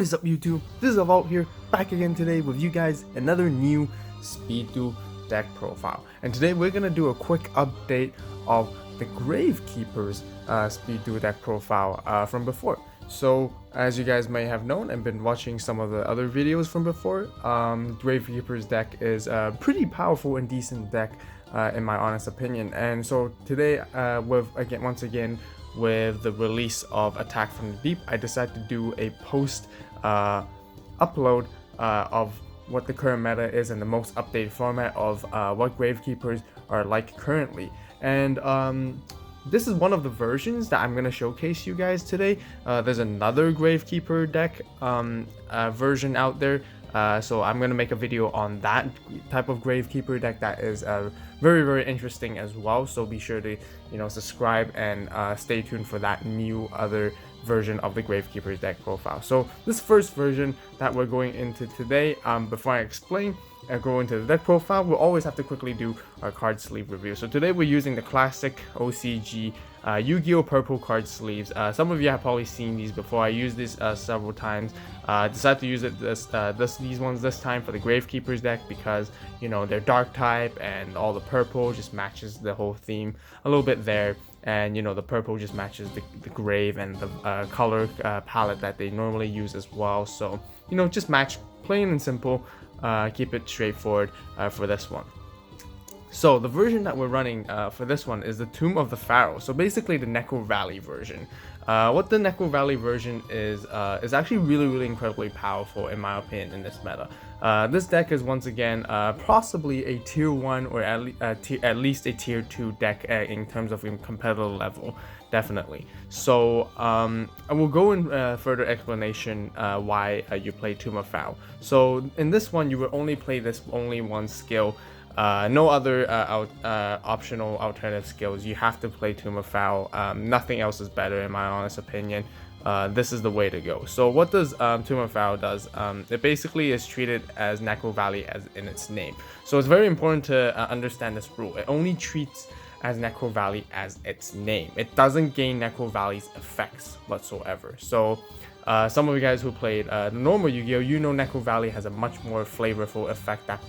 What is up, YouTube? This is AVAULT here, back again today with you guys, another new Speed Duel deck profile. And today we're gonna do a quick update of the Gravekeeper's Speed Duel deck profile from before. So, as you guys may have known and been watching some of the other videos from before, Gravekeeper's deck is a pretty powerful and decent deck in my honest opinion. And so today, once again, with the release of Attack from the Deep, I decided to do a post upload of what the current meta is and the most updated format of what Gravekeepers are like currently. And this is one of the versions that I'm going to showcase you guys today. There's another Gravekeeper deck version out there. So I'm going to make a video on that type of Gravekeeper deck that is very, very interesting as well. So be sure to, subscribe and stay tuned for that new other version of the Gravekeeper's deck profile. So this first version that we're going into today, before I explain and go into the deck profile, we'll always have to quickly do our card sleeve review. So today we're using the classic OCG Yu-Gi-Oh! Purple card sleeves. Some of you have probably seen these before. I used these several times. Decided to use it these ones this time for the Gravekeeper's deck because they're dark type and all the purple just matches the whole theme a little bit there, and the purple just matches the grave and the color palette that they normally use as well. So just match, plain and simple. Keep it straightforward for this one. So the version that we're running for this one is the Tomb of the Pharaoh. So basically the Neko Valley version. What the Neko Valley version is actually really incredibly powerful in my opinion in this meta. This deck is once again possibly a tier 1 or at least a tier 2 deck in terms of competitive level, definitely. So I will go in further explanation why you play Tomb of Pharaoh. So in this one you will only play this only one skill. No other optional alternative skills. You have to play Tomb of Pharaoh. Nothing else is better in my honest opinion. This is the way to go. So what does Tomb of Pharaoh does? It basically is treated as Neko Valley as in its name. So it's very important to understand this rule. It only treats as Neko Valley as its name. It doesn't gain Neko Valley's effects whatsoever. So some of you guys who played the normal Yu-Gi-Oh! Neko Valley has a much more flavorful effect that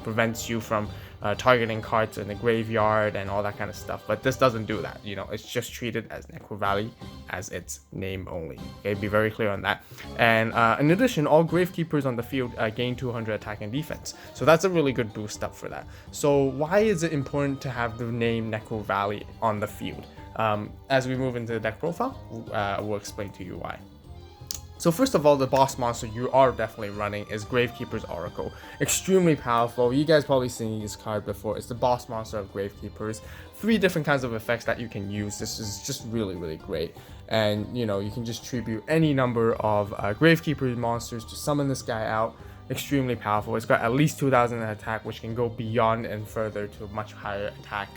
prevents you from targeting cards in the graveyard and all that kind of stuff. But this doesn't do that. It's just treated as Neko Valley as its name only. Okay, be very clear on that. And in addition, all Gravekeepers on the field gain 200 attack and defense. So that's a really good boost up for that. So why is it important to have the name Neko Valley on the field? As we move into the deck profile, we'll explain to you why. So first of all, the boss monster you are definitely running is Gravekeeper's Oracle. Extremely powerful. You guys probably seen this card before. It's the boss monster of Gravekeepers. 3 different kinds of effects that you can use. This is just really great. And you can just tribute any number of Gravekeeper monsters to summon this guy out. Extremely powerful. It's got at least 2,000 attack, which can go beyond and further to a much higher attack,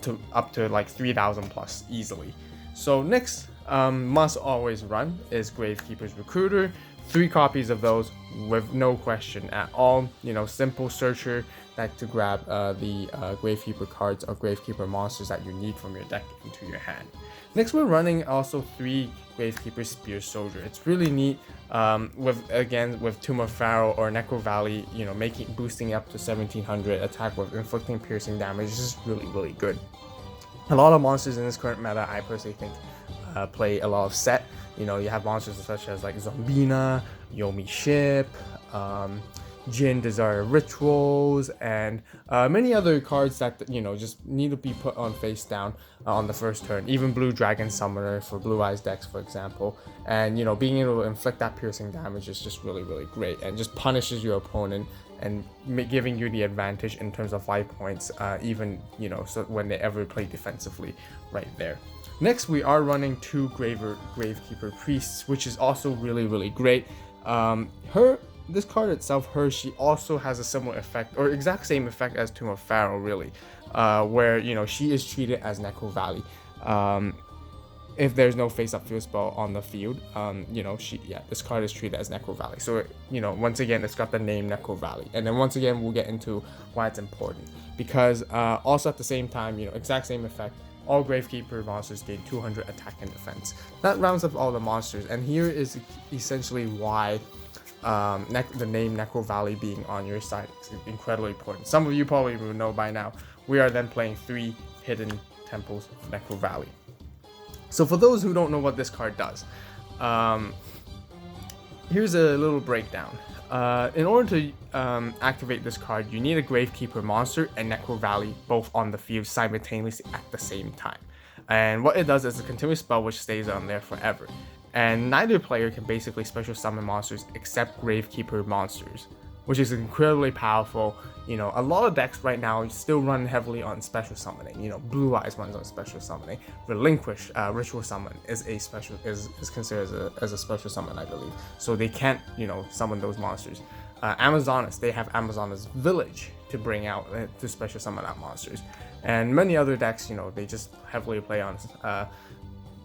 to up to like 3,000 plus easily. So next, must always run is Gravekeeper's Recruiter. 3 copies of those with no question at all. Simple searcher that to grab the Gravekeeper cards or Gravekeeper monsters that you need from your deck into your hand. Next, we're running also 3 Gravekeeper Spear Soldier. It's really neat with Tomb of Pharaoh or Neko Valley, boosting up to 1700 attack with inflicting piercing damage. This is really good. A lot of monsters in this current meta, I personally think, play a lot of set. You have monsters such as like Zombina, Yomi Ship, Jin Desire Rituals, and many other cards that just need to be put on face down on the first turn. Even Blue Dragon Summoner for Blue Eyes decks, for example. And being able to inflict that piercing damage is just really great, and just punishes your opponent and giving you the advantage in terms of life points, even so when they ever play defensively right there. Next, we are running 2 Gravekeeper Priests, which is also really great. This card itself, she also has a similar effect, or exact same effect as Tomb of Pharaoh, really, where she is treated as Neko Valley. If there's no face-up field spell on the field, this card is treated as Neko Valley. So once again, it's got the name Neko Valley, and then once again we'll get into why it's important, because also at the same time, exact same effect all Gravekeeper monsters gain 200 attack and defense. That rounds up all the monsters, and here is essentially why the name Necro Valley being on your side is incredibly important. Some of you probably will know by now. We are then playing 3 hidden temples of Necro Valley. So for those who don't know what this card does, here's a little breakdown. In order to activate this card, you need a Gravekeeper monster and Necro Valley both on the field simultaneously at the same time. And what it does is a continuous spell which stays on there forever. And neither player can basically special summon monsters except Gravekeeper monsters, which is incredibly powerful. You know, a lot of decks right now still run heavily on special summoning. You know, Blue Eyes runs on special summoning. Relinquish, Ritual Summon is considered as a special summon, I believe. So they can't, you know, summon those monsters. Amazonas, they have Amazonas Village to bring out to special summon out monsters. And many other decks, you know, they just heavily play on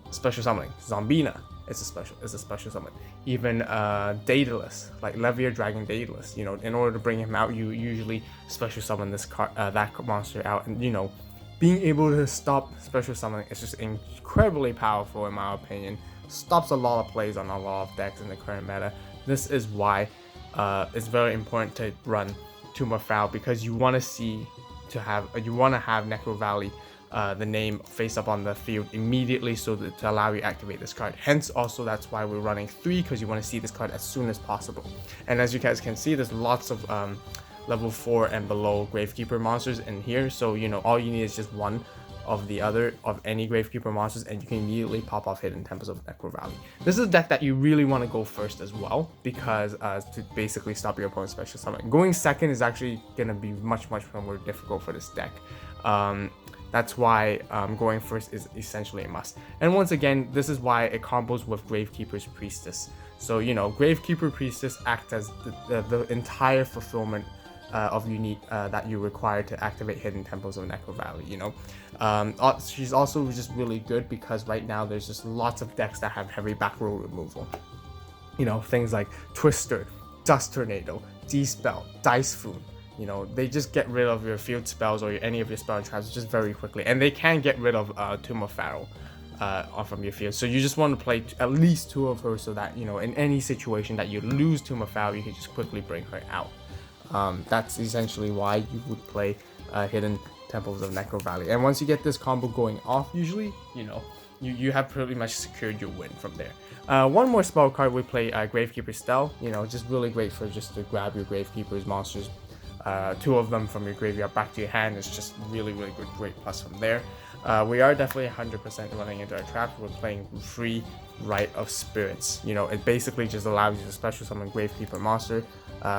special summoning. Zombina is a special summon. Even Daedalus, like Levier Dragon Daedalus, you know, in order to bring him out, you usually special summon this that monster out, and you know, being able to stop special summoning is just incredibly powerful in my opinion. Stops a lot of plays on a lot of decks in the current meta. This is why it's very important to run Tomb of Pharaoh, because you want to have Necro Valley, the name face up on the field immediately, so that to allow you to activate this card. Hence also that's why we're running 3, because you want to see this card as soon as possible. And as you guys can see, there's lots of level 4 and below Gravekeeper monsters in here, so you know, all you need is just one of any Gravekeeper monsters, and you can immediately pop off Hidden Temples of Necro Valley. This is a deck that you really want to go first as well, because to basically stop your opponent's special summon. Going second is actually going to be much more difficult for this deck. That's why going first is essentially a must. And once again, this is why it combos with Gravekeeper's Priestess. So, you know, Gravekeeper Priestess acts as the entire fulfillment of unique that you require to activate Hidden Temples of Necro Valley, you know. She's also just really good because right now there's just lots of decks that have heavy back row removal. You know, things like Twister, Dust Tornado, D-Spell, Dice Foon. You know, they just get rid of your field spells or any of your spell traps just very quickly. And they can get rid of Tomb of Pharaoh from your field. So you just want to play at least 2 of her so that, you know, in any situation that you lose Tomb of Pharaoh, you can just quickly bring her out. That's essentially why you would play Hidden Temples of Necro Valley. And once you get this combo going off, usually, you know, you have pretty much secured your win from there. One more spell card, we play Gravekeeper Stell. You know, just really great for just to grab your Gravekeeper's monsters. 2 of them from your graveyard back to your hand is just really good, great plus from there. We are definitely 100% running into our traps. We're playing free Rite of Spirits. You know, it basically just allows you to special summon Gravekeeper monster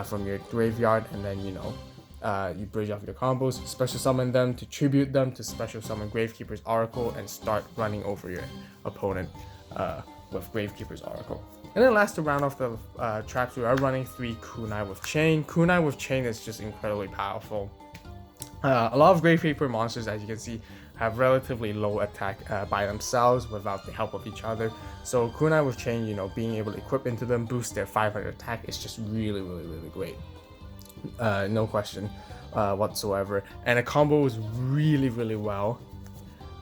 from your graveyard, and then, you know, you bridge off your combos, special summon them to tribute them to special summon Gravekeeper's Oracle, and start running over your opponent with Gravekeeper's Oracle. And then last, to round off the traps, we are running 3 Kunai with Chain. Kunai with Chain is just incredibly powerful. A lot of Gravekeeper monsters, as you can see, have relatively low attack by themselves without the help of each other. So Kunai with Chain, you know, being able to equip into them, boost their 500 attack is just really great. No question whatsoever. And a combo is really well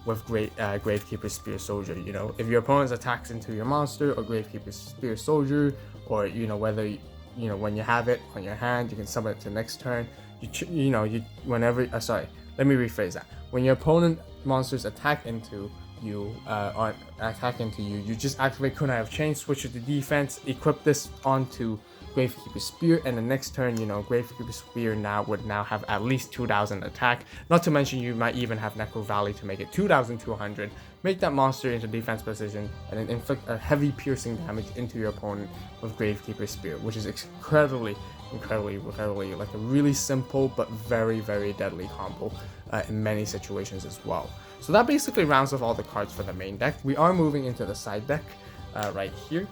with Gravekeeper Spear Soldier. You know, if your opponent's attacks into your monster or Gravekeeper Spear Soldier, or you know, whether you know, when you have it on your hand, you can summon it to next turn. Let me rephrase that. When your opponent monsters attack into you, you just activate Kunai of Chain, switch it to defense, equip this onto Gravekeeper Spear, and the next turn, you know, Gravekeeper Spear would now have at least 2,000 attack. Not to mention, you might even have Necro Valley to make it 2,200. Make that monster into defense position, and then inflict a heavy piercing damage into your opponent with Gravekeeper Spear, which is incredibly like a really simple but very deadly combo in many situations as well. So that basically rounds off all the cards for the main deck. We are moving into the side deck right here.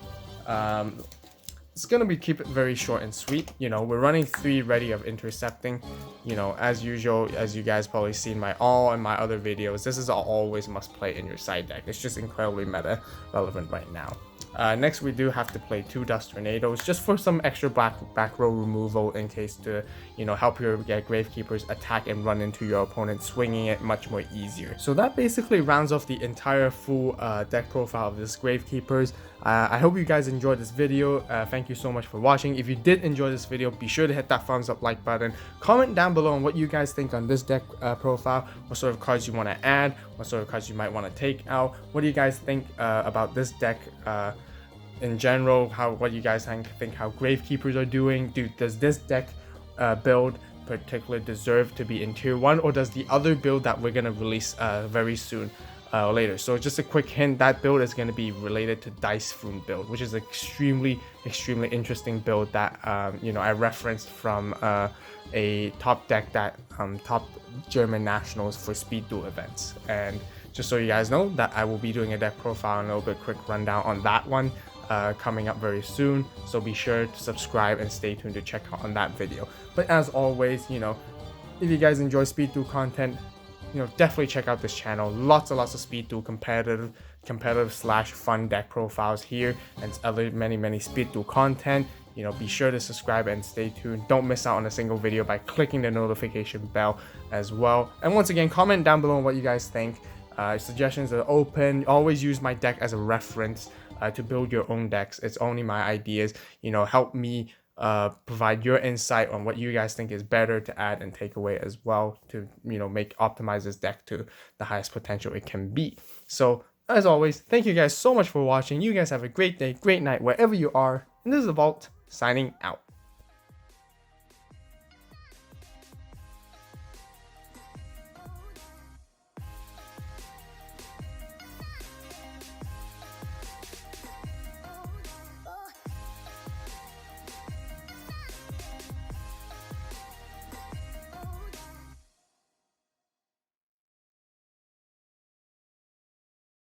It's gonna keep it very short and sweet. You know, we're running 3 Ready of Intercepting. You know, as usual, as you guys probably seen my other videos, this is always must play in your side deck. It's just incredibly meta relevant right now. Next, we do have to play 2 Dust Tornadoes just for some extra back row removal in case to, help your Gravekeepers attack and run into your opponent, swinging it much more easier. So that basically rounds off the entire full deck profile of this Gravekeepers. I hope you guys enjoyed this video. Thank you so much for watching. If you did enjoy this video, be sure to hit that thumbs up like button. Comment down below on what you guys think on this deck profile, what sort of cards you want to add, what sort of cards you might want to take out. What do you guys think about this deck in general? What do you guys think how Gravekeepers are doing? Does this deck build particularly deserve to be in tier 1, or does the other build that we're going to release very soon later? So just a quick hint, that build is going to be related to Dice Foon build, which is extremely interesting build that I referenced from a top deck that top German nationals for Speed Duel events. And just so you guys know that I will be doing a deck profile and a little bit quick rundown on that one coming up very soon, so be sure to subscribe and stay tuned to check out on that video. But as always, if you guys enjoy Speed Duel content, definitely check out this channel. Lots of Speed Duel competitive / fun deck profiles here, and other many Speed Duel content. Be sure to subscribe and stay tuned. Don't miss out on a single video by clicking the notification bell as well. And once again, comment down below what you guys think. Suggestions are open. Always use my deck as a reference to build your own decks. It's only my ideas. Help me provide your insight on what you guys think is better to add and take away as well to optimize this deck to the highest potential it can be. So as always, thank you guys so much for watching. You guys have a great day, great night wherever you are, and this is AVAULT signing out.